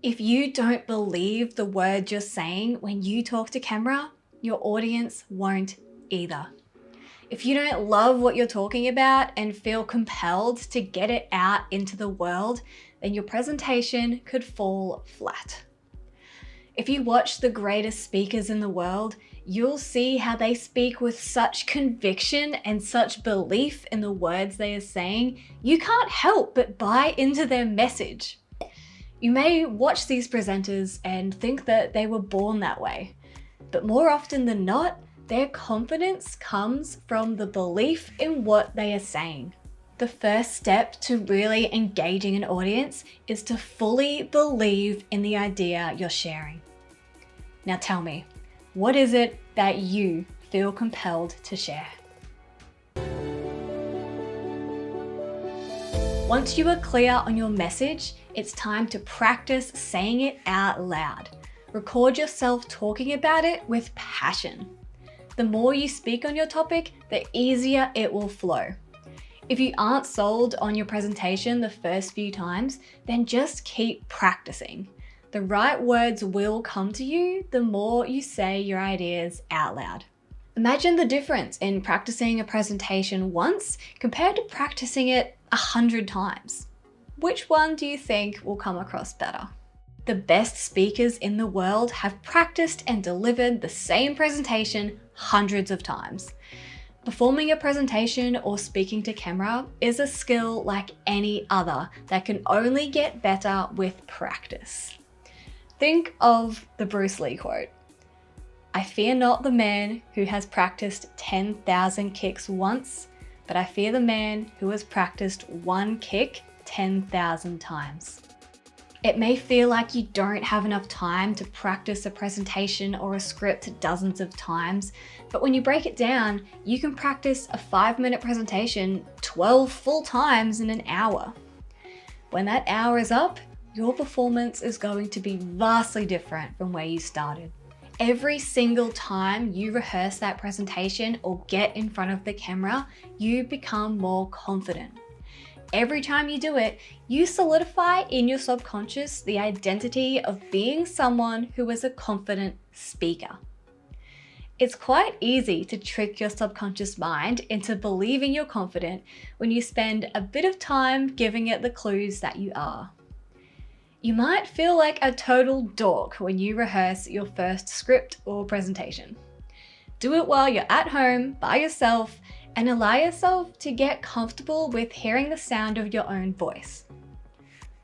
If you don't believe the words you're saying when you talk to camera, your audience won't either. If you don't love what you're talking about and feel compelled to get it out into the world, then your presentation could fall flat. If you watch the greatest speakers in the world, you'll see how they speak with such conviction and such belief in the words they are saying, you can't help but buy into their message. You may watch these presenters and think that they were born that way, but more often than not, their confidence comes from the belief in what they are saying. The first step to really engaging an audience is to fully believe in the idea you're sharing. Now tell me, what is it that you feel compelled to share? Once you are clear on your message, it's time to practice saying it out loud. Record yourself talking about it with passion. The more you speak on your topic, the easier it will flow. If you aren't sold on your presentation the first few times, then just keep practicing. The right words will come to you the more you say your ideas out loud. Imagine the difference in practicing a presentation once compared to practicing it 100 times. Which one do you think will come across better? The best speakers in the world have practiced and delivered the same presentation hundreds of times. Performing a presentation or speaking to camera is a skill like any other that can only get better with practice. Think of the Bruce Lee quote, "I fear not the man who has practiced 10,000 kicks once, but I fear the man who has practiced one kick 10,000 times." It may feel like you don't have enough time to practice a presentation or a script dozens of times, but when you break it down, you can practice a 5-minute presentation 12 full times in an hour. When that hour is up, your performance is going to be vastly different from where you started. Every single time you rehearse that presentation or get in front of the camera, you become more confident. Every time you do it, you solidify in your subconscious the identity of being someone who is a confident speaker. It's quite easy to trick your subconscious mind into believing you're confident when you spend a bit of time giving it the clues that you are. You might feel like a total dork when you rehearse your first script or presentation. Do it while you're at home by yourself and allow yourself to get comfortable with hearing the sound of your own voice.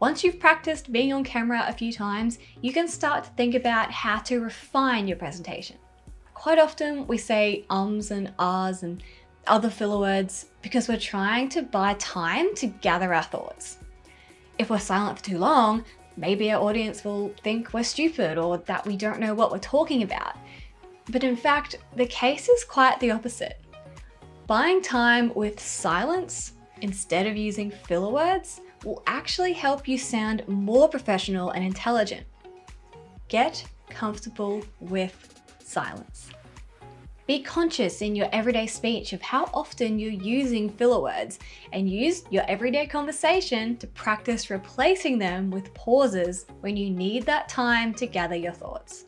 Once you've practiced being on camera a few times, you can start to think about how to refine your presentation. Quite often we say ums and ahs and other filler words because we're trying to buy time to gather our thoughts. If we're silent for too long, maybe our audience will think we're stupid or that we don't know what we're talking about. But in fact, the case is quite the opposite. Buying time with silence instead of using filler words will actually help you sound more professional and intelligent. Get comfortable with silence. Be conscious in your everyday speech of how often you're using filler words and use your everyday conversation to practice replacing them with pauses when you need that time to gather your thoughts.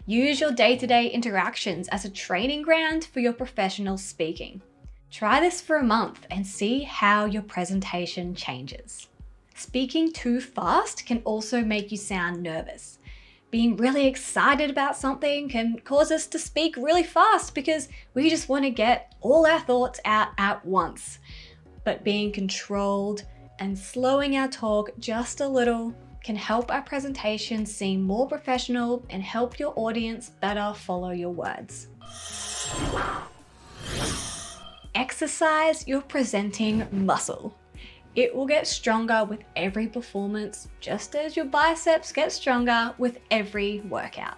Use your day-to-day interactions as a training ground for your professional speaking. Try this for a month and see how your presentation changes. Speaking too fast can also make you sound nervous. Being really excited about something can cause us to speak really fast because we just want to get all our thoughts out at once. But being controlled and slowing our talk just a little can help our presentation seem more professional and help your audience better follow your words. Exercise your presenting muscle. It will get stronger with every performance, just as your biceps get stronger with every workout.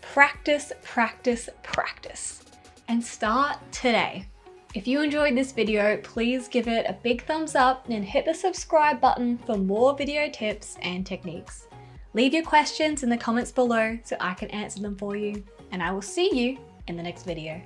Practice, practice, practice, and start today. If you enjoyed this video, please give it a big thumbs up and hit the subscribe button for more video tips and techniques. Leave your questions in the comments below so I can answer them for you, and I will see you in the next video.